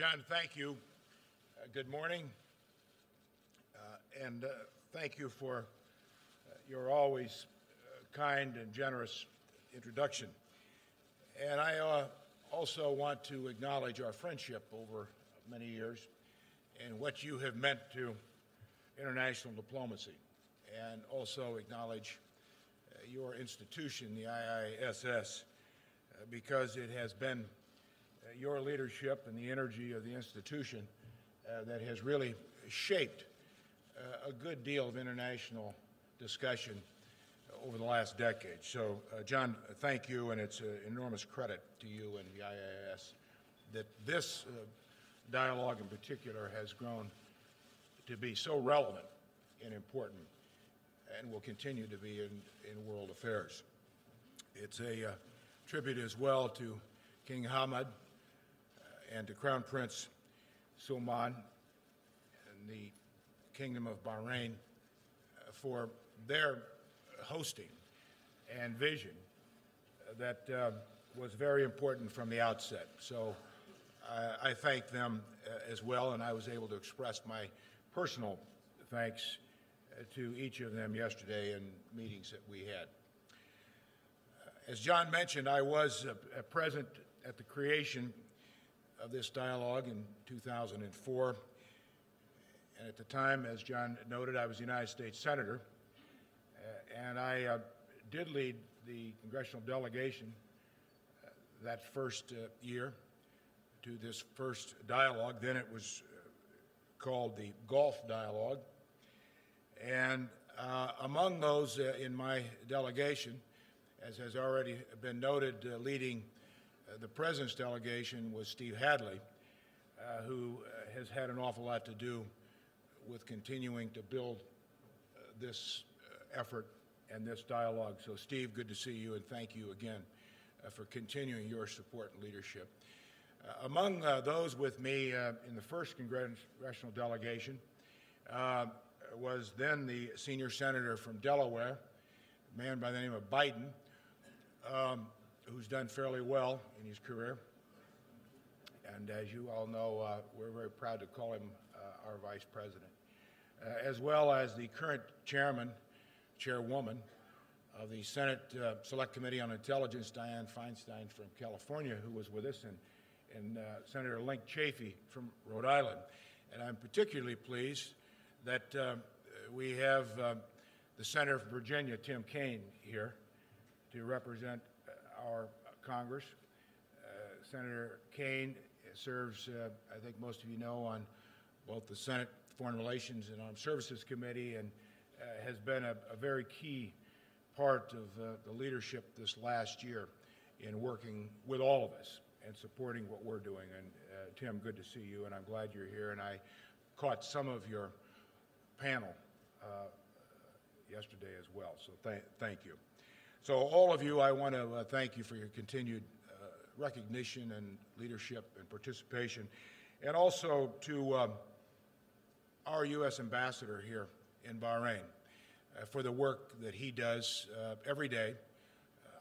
John, thank you. Good morning. And thank you for your always kind and generous introduction. And I also want to acknowledge our friendship over many years and what you have meant to international diplomacy, and also acknowledge your institution, the IISS, because it has been your leadership and the energy of the institution that has really shaped a good deal of international discussion over the last decade. So, John, thank you, and it's an enormous credit to you and the IIS that this dialogue in particular has grown to be so relevant and important, and will continue to be in world affairs. It's a tribute as well to King Hamad and to Crown Prince Salman and the Kingdom of Bahrain for their hosting and vision that was very important from the outset. So I thank them as well, and I was able to express my personal thanks to each of them yesterday in meetings that we had. As John mentioned, I was present at the creation of this dialogue in 2004. And at the time, as John noted, I was a United States Senator. And I did lead the congressional delegation that first year to this first dialogue. Then it was called the Gulf Dialogue. And among those in my delegation, as has already been noted, leading the President's delegation was Steve Hadley, who has had an awful lot to do with continuing to build this effort and this dialogue. So, Steve, good to see you, and thank you again for continuing your support and leadership. Among those with me in the first congressional delegation was then the senior senator from Delaware, a man by the name of Biden, who's done fairly well in his career. And as you all know, we're very proud to call him our vice president, as well as the current chairwoman of the Senate Select Committee on Intelligence, Dianne Feinstein from California, who was with us, and Senator Link Chafee from Rhode Island. And I'm particularly pleased that we have the Senator from Virginia, Tim Kaine, here to represent our Congress. Senator Kaine serves, I think most of you know, on both the Senate Foreign Relations and Armed Services Committee, and has been a very key part of the leadership this last year in working with all of us and supporting what we're doing. And Tim, good to see you, and I'm glad you're here. And I caught some of your panel yesterday as well, so thank you. So all of you, I want to thank you for your continued recognition and leadership and participation, and also to our U.S. ambassador here in Bahrain for the work that he does every day.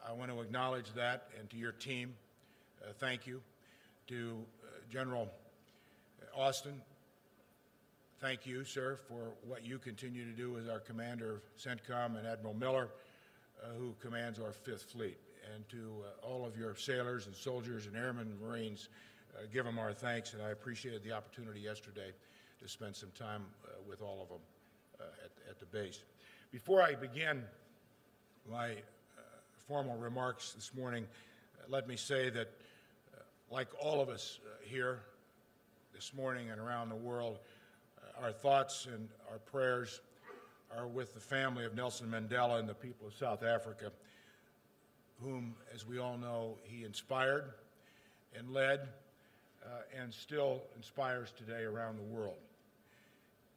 I want to acknowledge that, and to your team, thank you. To General Austin, thank you, sir, for what you continue to do as our commander of CENTCOM, and Admiral Miller, who commands our Fifth Fleet. And to all of your sailors and soldiers and airmen and Marines, give them our thanks, and I appreciated the opportunity yesterday to spend some time with all of them at the base. Before I begin my formal remarks this morning, let me say that like all of us here this morning and around the world, our thoughts and our prayers are with the family of Nelson Mandela and the people of South Africa, whom, as we all know, he inspired and led and still inspires today around the world.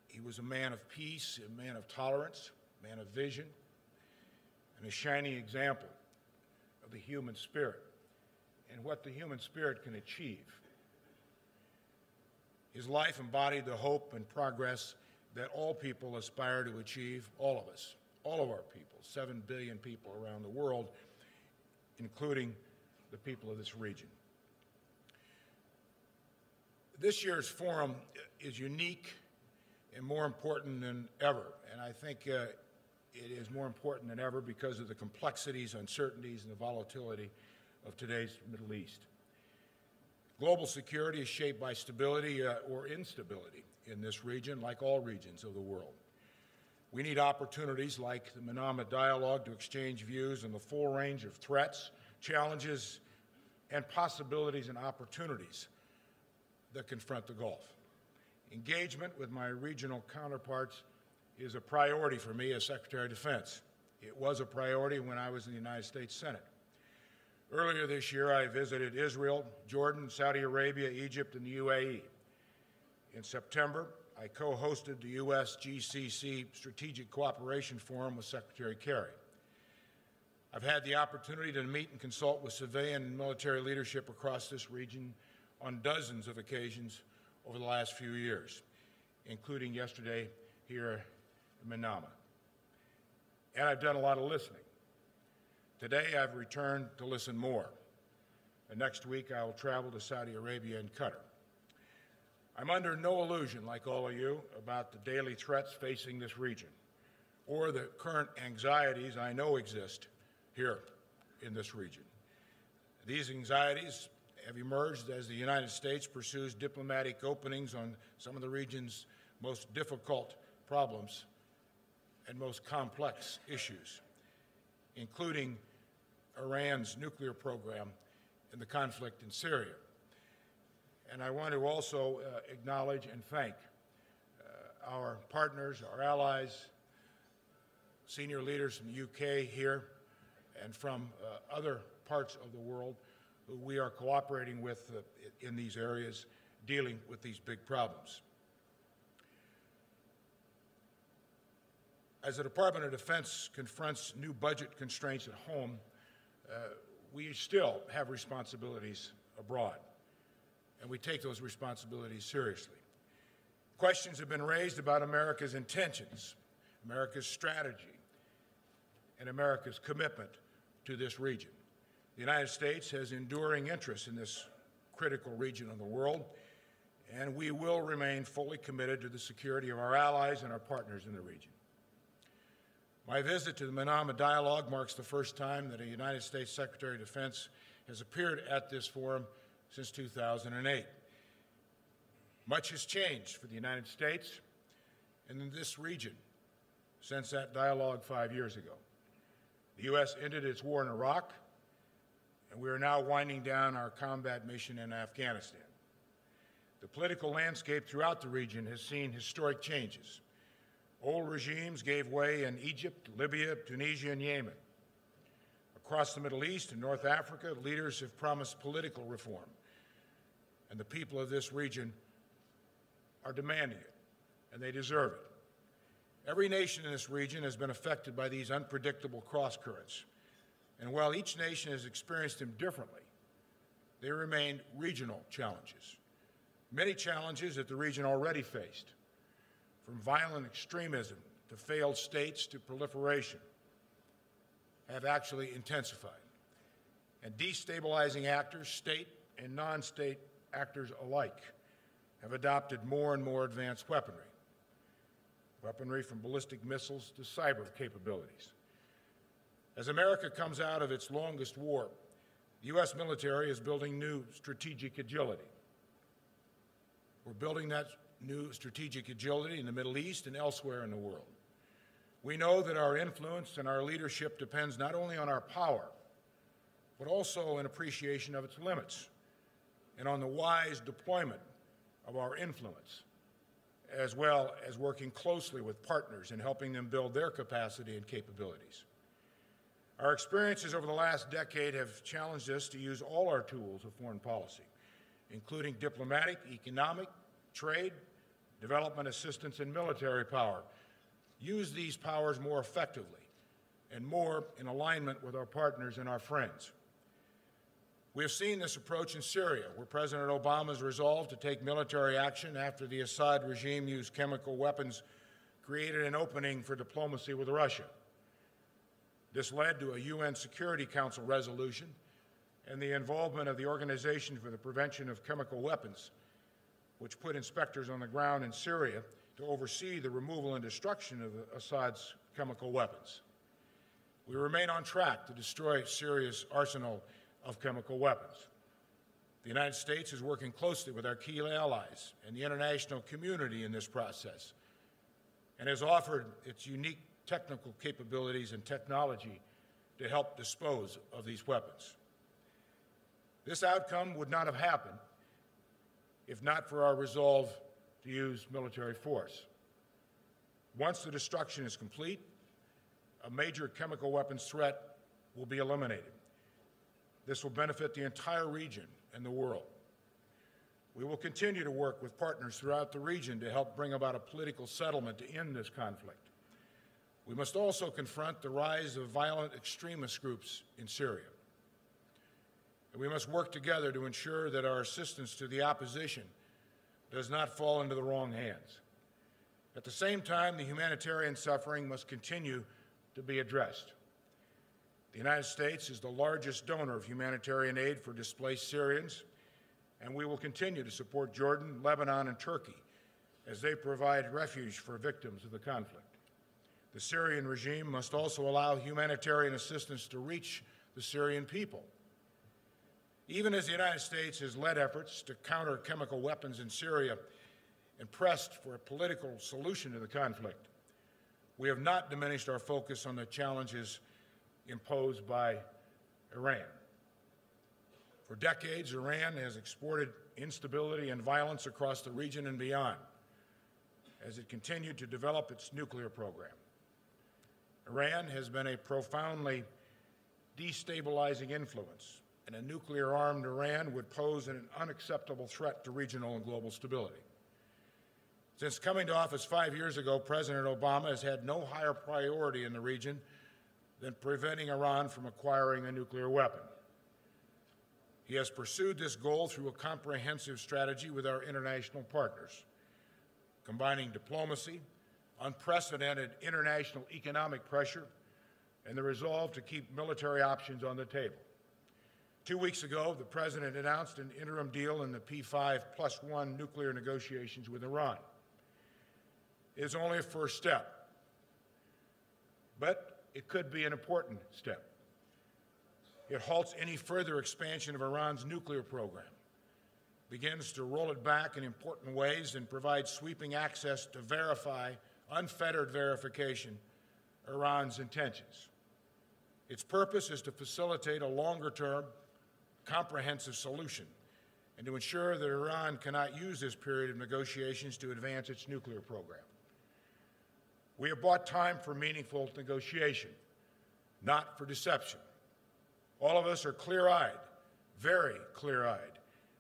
He was a man of peace, a man of tolerance, a man of vision, and a shining example of the human spirit and what the human spirit can achieve. His life embodied the hope and progress that all people aspire to achieve, all of us, all of our people, 7 billion people around the world, including the people of this region. This year's forum is unique and more important than ever, and I think it is more important than ever because of the complexities, uncertainties, and the volatility of today's Middle East. Global security is shaped by stability or instability in this region, like all regions of the world. We need opportunities like the Manama Dialogue to exchange views on the full range of threats, challenges, and possibilities and opportunities that confront the Gulf. Engagement with my regional counterparts is a priority for me as Secretary of Defense. It was a priority when I was in the United States Senate. Earlier this year, I visited Israel, Jordan, Saudi Arabia, Egypt, and the UAE. In September, I co-hosted the U.S. GCC Strategic Cooperation Forum with Secretary Kerry. I've had the opportunity to meet and consult with civilian and military leadership across this region on dozens of occasions over the last few years, including yesterday here in Manama. And I've done a lot of listening. Today, I've returned to listen more. And next week, I will travel to Saudi Arabia and Qatar. I'm under no illusion, like all of you, about the daily threats facing this region or the current anxieties I know exist here in this region. These anxieties have emerged as the United States pursues diplomatic openings on some of the region's most difficult problems and most complex issues, including Iran's nuclear program and the conflict in Syria. And I want to also acknowledge and thank our partners, our allies, senior leaders from the UK here and from other parts of the world who we are cooperating with in these areas, dealing with these big problems. As the Department of Defense confronts new budget constraints at home, we still have responsibilities abroad, and we take those responsibilities seriously. Questions have been raised about America's intentions, America's strategy, and America's commitment to this region. The United States has enduring interest in this critical region of the world, and we will remain fully committed to the security of our allies and our partners in the region. My visit to the Manama Dialogue marks the first time that a United States Secretary of Defense has appeared at this forum since 2008. Much has changed for the United States and in this region since that dialogue 5 years ago. The U.S. ended its war in Iraq, and we are now winding down our combat mission in Afghanistan. The political landscape throughout the region has seen historic changes. Old regimes gave way in Egypt, Libya, Tunisia, and Yemen. Across the Middle East and North Africa, leaders have promised political reform, and the people of this region are demanding it, and they deserve it. Every nation in this region has been affected by these unpredictable cross-currents, and while each nation has experienced them differently, they remain regional challenges. Many challenges that the region already faced, from violent extremism to failed states to proliferation, have actually intensified. And destabilizing actors, state and non-state actors alike, have adopted more and more advanced weaponry from ballistic missiles to cyber capabilities. As America comes out of its longest war, the U.S. military is building new strategic agility. We're building that new strategic agility in the Middle East and elsewhere in the world. We know that our influence and our leadership depends not only on our power, but also an appreciation of its limits and on the wise deployment of our influence, as well as working closely with partners and helping them build their capacity and capabilities. Our experiences over the last decade have challenged us to use all our tools of foreign policy, including diplomatic, economic, trade, development assistance, and military power. Use these powers more effectively and more in alignment with our partners and our friends. We have seen this approach in Syria, where President Obama's resolve to take military action after the Assad regime used chemical weapons created an opening for diplomacy with Russia. This led to a UN Security Council resolution and the involvement of the Organization for the Prevention of Chemical Weapons, which put inspectors on the ground in Syria to oversee the removal and destruction of Assad's chemical weapons. We remain on track to destroy Syria's arsenal of chemical weapons. The United States is working closely with our key allies and the international community in this process, and has offered its unique technical capabilities and technology to help dispose of these weapons. This outcome would not have happened if not for our resolve to use military force. Once the destruction is complete, a major chemical weapons threat will be eliminated. This will benefit the entire region and the world. We will continue to work with partners throughout the region to help bring about a political settlement to end this conflict. We must also confront the rise of violent extremist groups in Syria. And we must work together to ensure that our assistance to the opposition does not fall into the wrong hands. At the same time, the humanitarian suffering must continue to be addressed. The United States is the largest donor of humanitarian aid for displaced Syrians, and we will continue to support Jordan, Lebanon, and Turkey as they provide refuge for victims of the conflict. The Syrian regime must also allow humanitarian assistance to reach the Syrian people. Even as the United States has led efforts to counter chemical weapons in Syria and pressed for a political solution to the conflict, we have not diminished our focus on the challenges imposed by Iran. For decades, Iran has exported instability and violence across the region and beyond as it continued to develop its nuclear program. Iran has been a profoundly destabilizing influence, and a nuclear-armed Iran would pose an unacceptable threat to regional and global stability. Since coming to office 5 years ago, President Obama has had no higher priority in the region than preventing Iran from acquiring a nuclear weapon. He has pursued this goal through a comprehensive strategy with our international partners, combining diplomacy, unprecedented international economic pressure, and the resolve to keep military options on the table. 2 weeks ago, the President announced an interim deal in the P5+1 nuclear negotiations with Iran. It is only a first step, but it could be an important step. It halts any further expansion of Iran's nuclear program, begins to roll it back in important ways, and provides sweeping access to verify, unfettered verification, Iran's intentions. Its purpose is to facilitate a longer-term, comprehensive solution and to ensure that Iran cannot use this period of negotiations to advance its nuclear program. We have bought time for meaningful negotiation, not for deception. All of us are clear-eyed, very clear-eyed,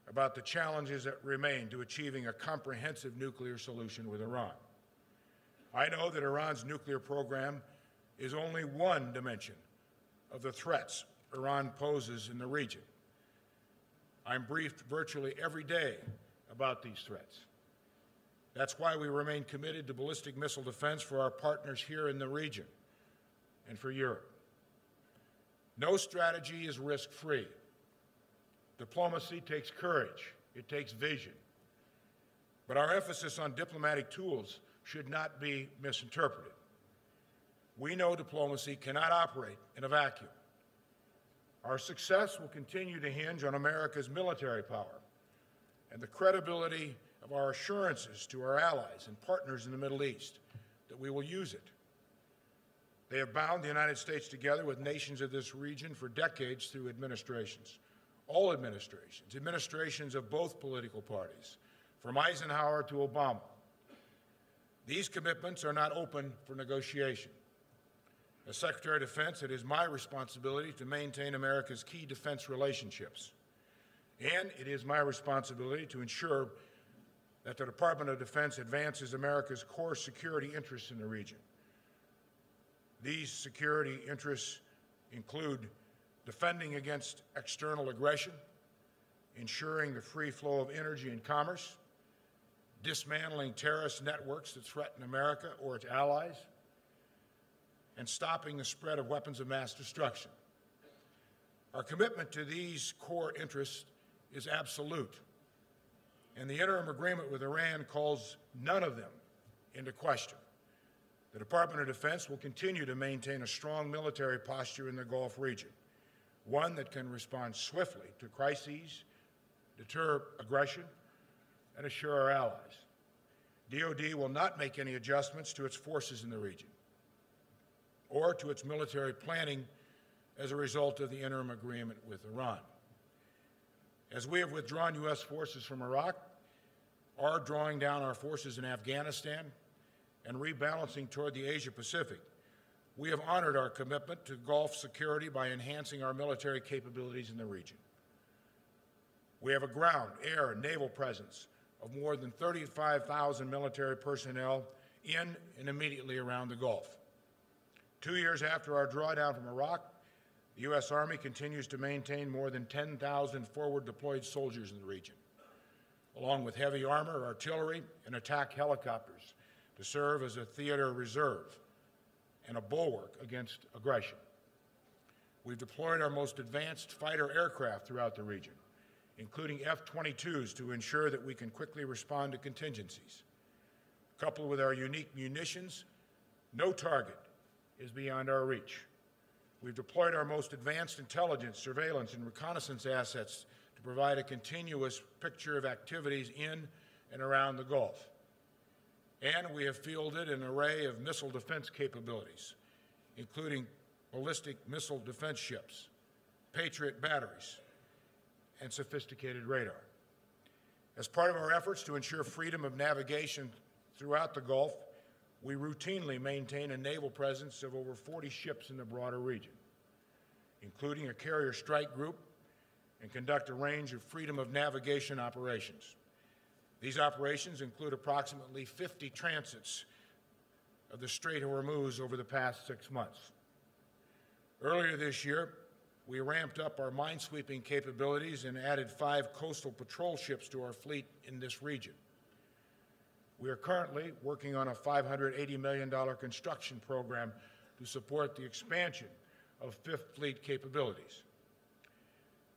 about the challenges that remain to achieving a comprehensive nuclear solution with Iran. I know that Iran's nuclear program is only one dimension of the threats Iran poses in the region. I'm briefed virtually every day about these threats. That's why we remain committed to ballistic missile defense for our partners here in the region and for Europe. No strategy is risk-free. Diplomacy takes courage. It takes vision. But our emphasis on diplomatic tools should not be misinterpreted. We know diplomacy cannot operate in a vacuum. Our success will continue to hinge on America's military power and the credibility of our assurances to our allies and partners in the Middle East that we will use it. They have bound the United States together with nations of this region for decades through administrations, all administrations, administrations of both political parties, from Eisenhower to Obama. These commitments are not open for negotiation. As Secretary of Defense, it is my responsibility to maintain America's key defense relationships, and it is my responsibility to ensure that the Department of Defense advances America's core security interests in the region. These security interests include defending against external aggression, ensuring the free flow of energy and commerce, dismantling terrorist networks that threaten America or its allies, and stopping the spread of weapons of mass destruction. Our commitment to these core interests is absolute. and the interim agreement with Iran calls none of them into question. The Department of Defense will continue to maintain a strong military posture in the Gulf region, one that can respond swiftly to crises, deter aggression, and assure our allies. DoD will not make any adjustments to its forces in the region or to its military planning as a result of the interim agreement with Iran. As we have withdrawn U.S. forces from Iraq, are drawing down our forces in Afghanistan, and rebalancing toward the Asia-Pacific, we have honored our commitment to Gulf security by enhancing our military capabilities in the region. We have a ground, air, and naval presence of more than 35,000 military personnel in and immediately around the Gulf. 2 years after our drawdown from Iraq, the U.S. Army continues to maintain more than 10,000 forward-deployed soldiers in the region, along with heavy armor, artillery, and attack helicopters to serve as a theater reserve and a bulwark against aggression. We've deployed our most advanced fighter aircraft throughout the region, including F-22s, to ensure that we can quickly respond to contingencies. Coupled with our unique munitions, no target is beyond our reach. We've deployed our most advanced intelligence, surveillance, and reconnaissance assets to provide a continuous picture of activities in and around the Gulf. And we have fielded an array of missile defense capabilities, including ballistic missile defense ships, Patriot batteries, and sophisticated radar. As part of our efforts to ensure freedom of navigation throughout the Gulf, we routinely maintain a naval presence of over 40 ships in the broader region, including a carrier strike group, and conduct a range of freedom of navigation operations. These operations include approximately 50 transits of the Strait of Hormuz over the past 6 months. Earlier this year, we ramped up our minesweeping capabilities and added 5 coastal patrol ships to our fleet in this region. We are currently working on a $580 million construction program to support the expansion of Fifth Fleet capabilities.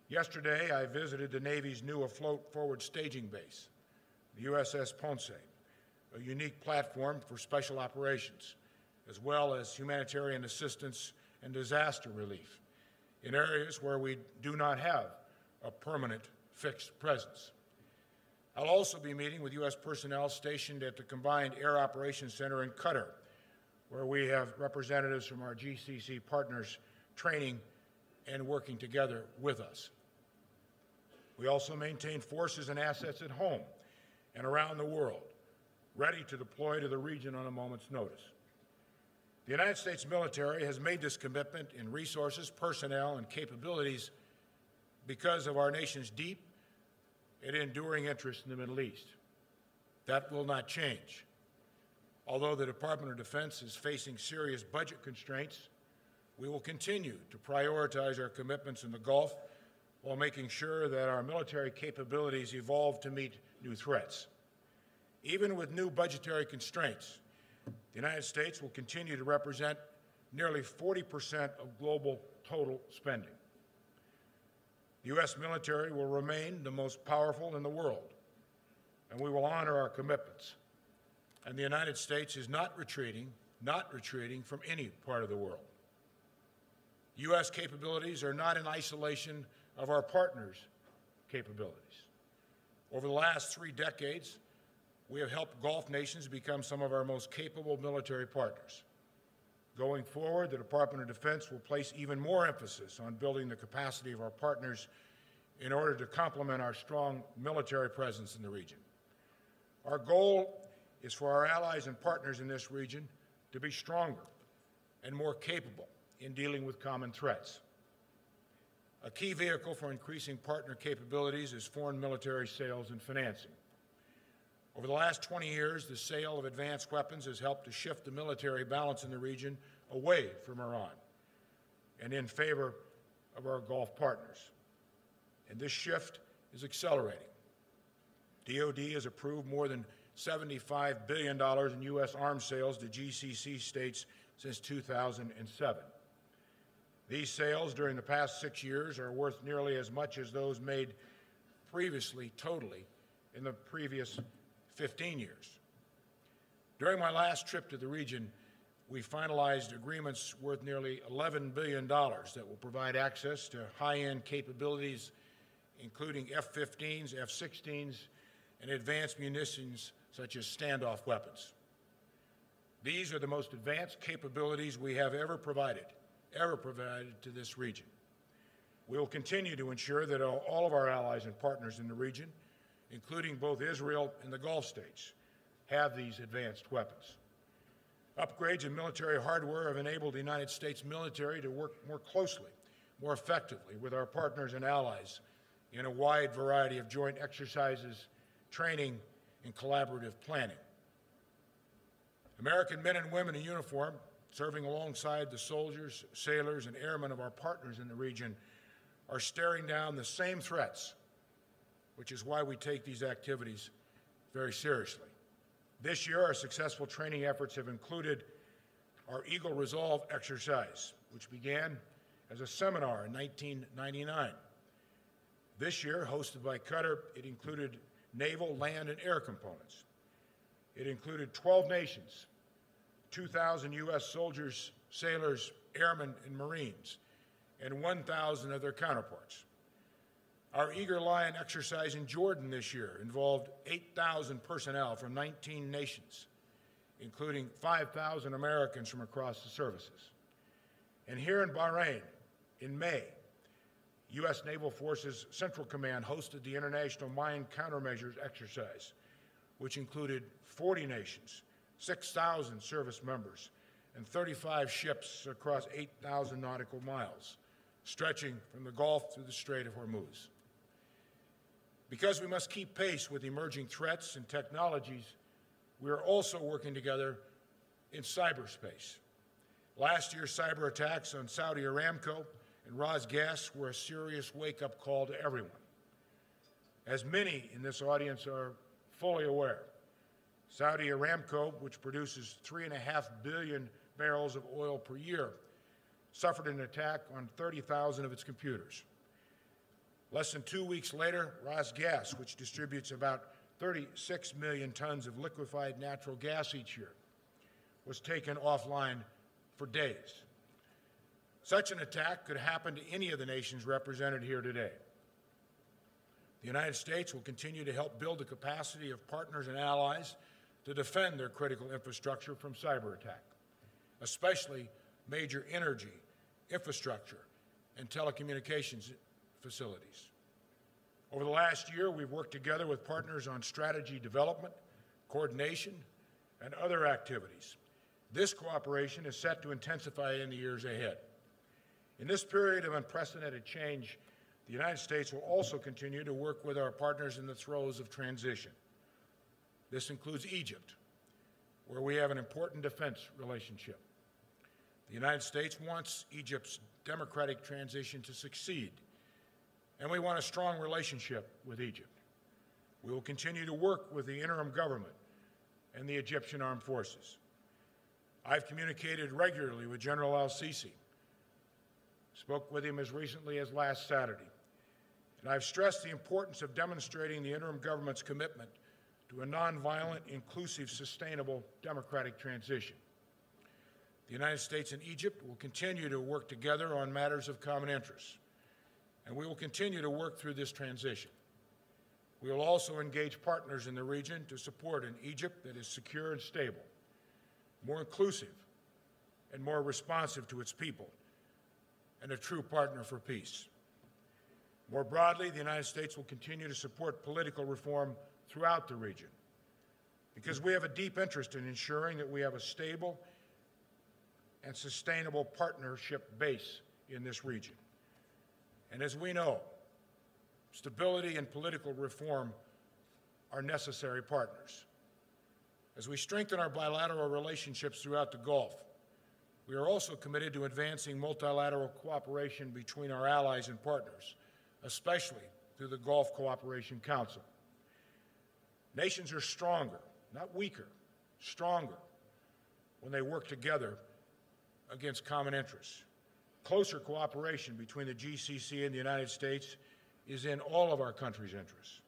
Yesterday, I visited the Navy's new afloat forward staging base, the USS Ponce, a unique platform for special operations, as well as humanitarian assistance and disaster relief in areas where we do not have a permanent fixed presence. I'll also be meeting with U.S. personnel stationed at the Combined Air Operations Center in Qatar, where we have representatives from our GCC partners training and working together with us. We also maintain forces and assets at home and around the world, ready to deploy to the region on a moment's notice. The United States military has made this commitment in resources, personnel, and capabilities because of our nation's deep and enduring interest in the Middle East. That will not change. Although the Department of Defense is facing serious budget constraints, we will continue to prioritize our commitments in the Gulf while making sure that our military capabilities evolve to meet new threats. Even with new budgetary constraints, the United States will continue to represent nearly 40% of global total spending. The U.S. military will remain the most powerful in the world, and we will honor our commitments. And the United States is not retreating from any part of the world. U.S. capabilities are not in isolation of our partners' capabilities. Over the last 3 decades, we have helped Gulf nations become some of our most capable military partners. Going forward, the Department of Defense will place even more emphasis on building the capacity of our partners in order to complement our strong military presence in the region. Our goal is for our allies and partners in this region to be stronger and more capable in dealing with common threats. A key vehicle for increasing partner capabilities is foreign military sales and financing. Over the last 20 years, the sale of advanced weapons has helped to shift the military balance in the region away from Iran and in favor of our Gulf partners. And this shift is accelerating. DoD has approved more than $75 billion in U.S. arms sales to GCC states since 2007. These sales during the past 6 years are worth nearly as much as those made previously totally in the previous 15 years. During my last trip to the region, we finalized agreements worth nearly $11 billion that will provide access to high-end capabilities, including F-15s, F-16s, and advanced munitions such as standoff weapons. These are the most advanced capabilities we have ever provided to this region. We will continue to ensure that all of our allies and partners in the region, including both Israel and the Gulf states, have these advanced weapons. Upgrades in military hardware have enabled the United States military to work more closely, more effectively with our partners and allies in a wide variety of joint exercises, training, and collaborative planning. American men and women in uniform, serving alongside the soldiers, sailors, and airmen of our partners in the region, are staring down the same threats, which is why we take these activities very seriously. This year, our successful training efforts have included our Eagle Resolve exercise, which began as a seminar in 1999. This year, hosted by Qatar, it included naval, land, and air components. It included 12 nations, 2,000 U.S. soldiers, sailors, airmen, and Marines, and 1,000 of their counterparts. Our Eager Lion exercise in Jordan this year involved 8,000 personnel from 19 nations, including 5,000 Americans from across the services. And here in Bahrain, in May, U.S. Naval Forces Central Command hosted the International Mine Countermeasures exercise, which included 40 nations, 6,000 service members, and 35 ships across 8,000 nautical miles, stretching from the Gulf to the Strait of Hormuz. Because we must keep pace with emerging threats and technologies, we are also working together in cyberspace. Last year's cyber attacks on Saudi Aramco and Rosgas were a serious wake-up call to everyone. As many in this audience are fully aware, Saudi Aramco, which produces 3.5 billion barrels of oil per year, suffered an attack on 30,000 of its computers. Less than 2 weeks later, Rosgas, which distributes about 36 million tons of liquefied natural gas each year, was taken offline for days. Such an attack could happen to any of the nations represented here today. The United States will continue to help build the capacity of partners and allies to defend their critical infrastructure from cyber attack, especially major energy, infrastructure, and telecommunications facilities. Over the last year, we've worked together with partners on strategy development, coordination, and other activities. This cooperation is set to intensify in the years ahead. In this period of unprecedented change, the United States will also continue to work with our partners in the throes of transition. This includes Egypt, where we have an important defense relationship. The United States wants Egypt's democratic transition to succeed, and we want a strong relationship with Egypt. We will continue to work with the interim government and the Egyptian armed forces. I've communicated regularly with General al-Sisi, spoke with him as recently as last Saturday, and I've stressed the importance of demonstrating the interim government's commitment to a nonviolent, inclusive, sustainable democratic transition. The United States and Egypt will continue to work together on matters of common interest, and we will continue to work through this transition. We will also engage partners in the region to support an Egypt that is secure and stable, more inclusive and more responsive to its people, and a true partner for peace. More broadly, the United States will continue to support political reform throughout the region, because we have a deep interest in ensuring that we have a stable and sustainable partnership base in this region. And as we know, stability and political reform are necessary partners. As we strengthen our bilateral relationships throughout the Gulf, we are also committed to advancing multilateral cooperation between our allies and partners, especially through the Gulf Cooperation Council. Nations are stronger, not weaker, stronger when they work together against common interests. Closer cooperation between the GCC and the United States is in all of our countries' interests.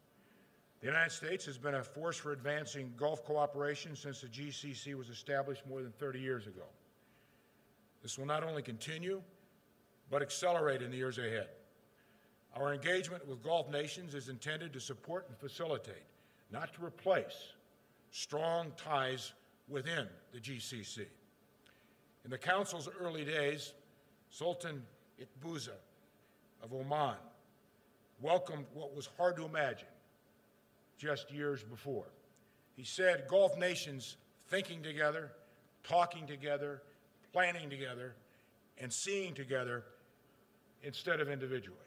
The United States has been a force for advancing Gulf cooperation since the GCC was established more than 30 years ago. This will not only continue, but accelerate in the years ahead. Our engagement with Gulf nations is intended to support and facilitate, not to replace, strong ties within the GCC. In the Council's early days, Sultan Itbuza of Oman welcomed what was hard to imagine just years before. He said Gulf nations thinking together, talking together, planning together, and seeing together instead of individually.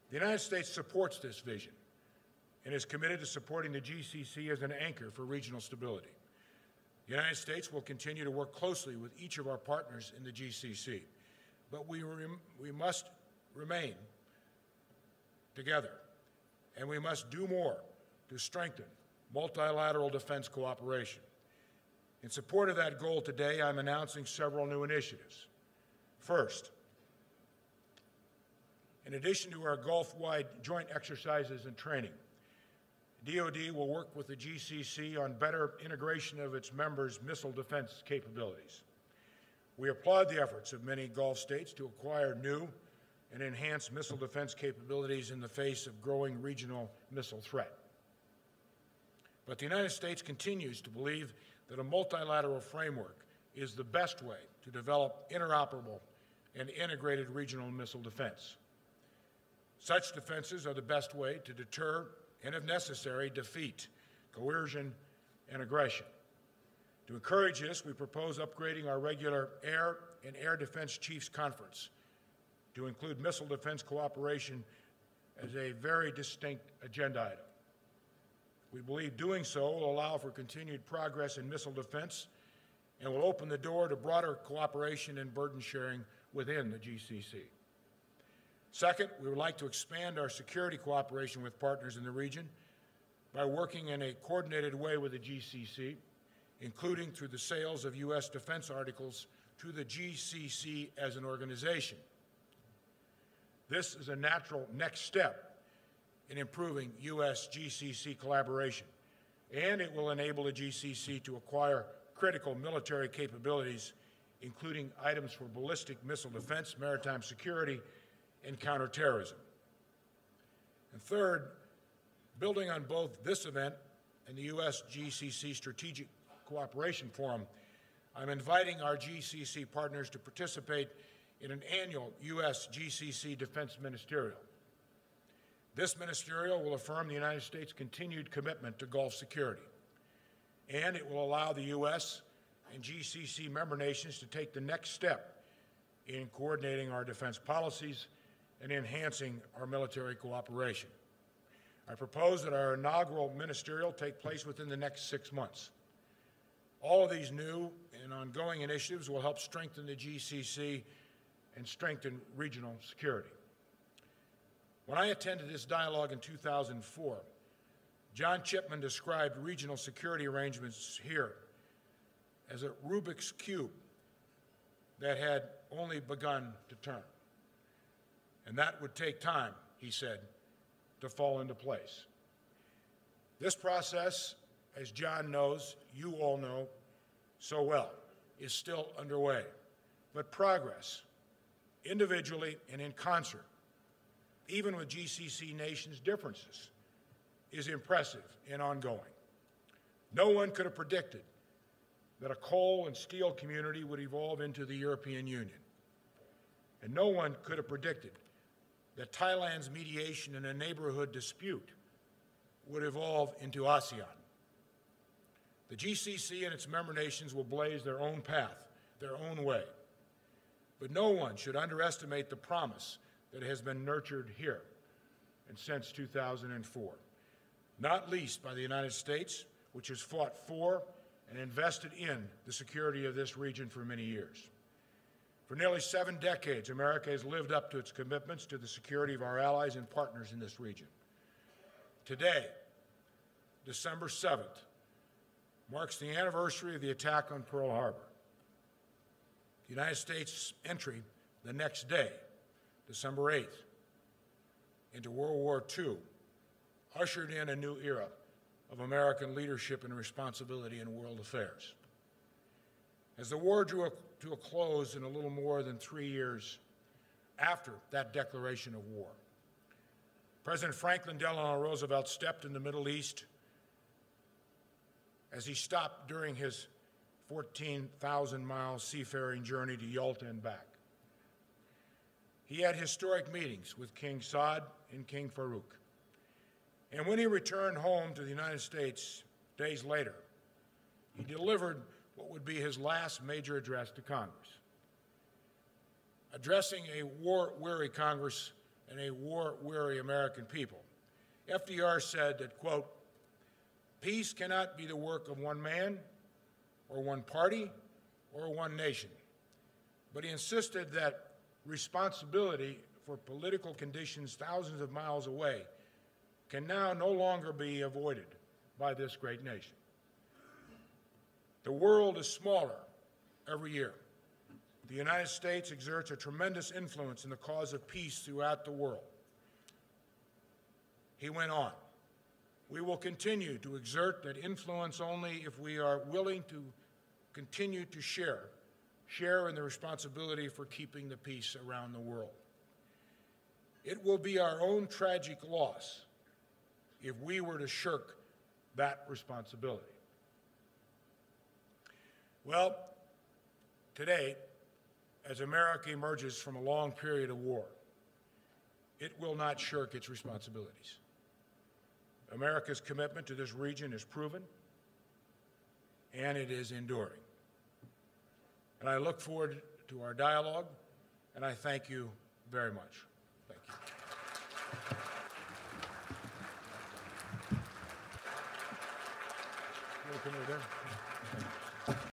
The United States supports this vision and is committed to supporting the GCC as an anchor for regional stability. The United States will continue to work closely with each of our partners in the GCC, but we must remain together, and we must do more to strengthen multilateral defense cooperation. In support of that goal today, I'm announcing several new initiatives. First, in addition to our Gulf-wide joint exercises and training, DoD will work with the GCC on better integration of its members' missile defense capabilities. We applaud the efforts of many Gulf states to acquire new and enhanced missile defense capabilities in the face of growing regional missile threat. But the United States continues to believe that a multilateral framework is the best way to develop interoperable and integrated regional missile defense. Such defenses are the best way to deter and, if necessary, defeat coercion and aggression. To encourage this, we propose upgrading our regular Air and Air Defense Chiefs Conference to include missile defense cooperation as a very distinct agenda item. We believe doing so will allow for continued progress in missile defense and will open the door to broader cooperation and burden sharing within the GCC. Second, we would like to expand our security cooperation with partners in the region by working in a coordinated way with the GCC, including through the sales of U.S. defense articles to the GCC as an organization. This is a natural next step in improving U.S.-GCC collaboration, and it will enable the GCC to acquire critical military capabilities, including items for ballistic missile defense, maritime security, and counterterrorism. And third, building on both this event and the U.S.-GCC Strategic Cooperation Forum, I'm inviting our GCC partners to participate in an annual U.S.-GCC Defense Ministerial. This ministerial will affirm the United States' continued commitment to Gulf security, and it will allow the U.S. and GCC member nations to take the next step in coordinating our defense policies and enhancing our military cooperation. I propose that our inaugural ministerial take place within the next 6 months. All of these new and ongoing initiatives will help strengthen the GCC and strengthen regional security. When I attended this dialogue in 2004, John Chipman described regional security arrangements here as a Rubik's Cube that had only begun to turn. And that would take time, he said, to fall into place. This process, as John knows, you all know so well, is still underway. But progress, individually and in concert, even with GCC nations' differences, is impressive and ongoing. No one could have predicted that a coal and steel community would evolve into the European Union. And no one could have predicted that Thailand's mediation in a neighborhood dispute would evolve into ASEAN. The GCC and its member nations will blaze their own path, their own way. But no one should underestimate the promise that has been nurtured here and since 2004, not least by the United States, which has fought for and invested in the security of this region for many years. For nearly 7 decades, America has lived up to its commitments to the security of our allies and partners in this region. Today, December 7th, marks the anniversary of the attack on Pearl Harbor. The United States' entry the next day, December 8th, into World War II ushered in a new era of American leadership and responsibility in world affairs. As the war drew to a close in a little more than 3 years after that declaration of war, President Franklin Delano Roosevelt stepped in the Middle East as he stopped during his 14,000-mile seafaring journey to Yalta and back. He had historic meetings with King Saud and King Farouk. And when he returned home to the United States days later, he delivered what would be his last major address to Congress. Addressing a war-weary Congress and a war-weary American people, FDR said that, quote, "Peace cannot be the work of one man or one party or one nation." But he insisted that responsibility for political conditions thousands of miles away can now no longer be avoided by this great nation. The world is smaller every year. The United States exerts a tremendous influence in the cause of peace throughout the world. He went on, "We will continue to exert that influence only if we are willing to continue to share in the responsibility for keeping the peace around the world. It will be our own tragic loss if we were to shirk that responsibility." Well, today, as America emerges from a long period of war, it will not shirk its responsibilities. America's commitment to this region is proven, and it is enduring. And I look forward to our dialogue, and I thank you very much. Thank you. You want to come over there?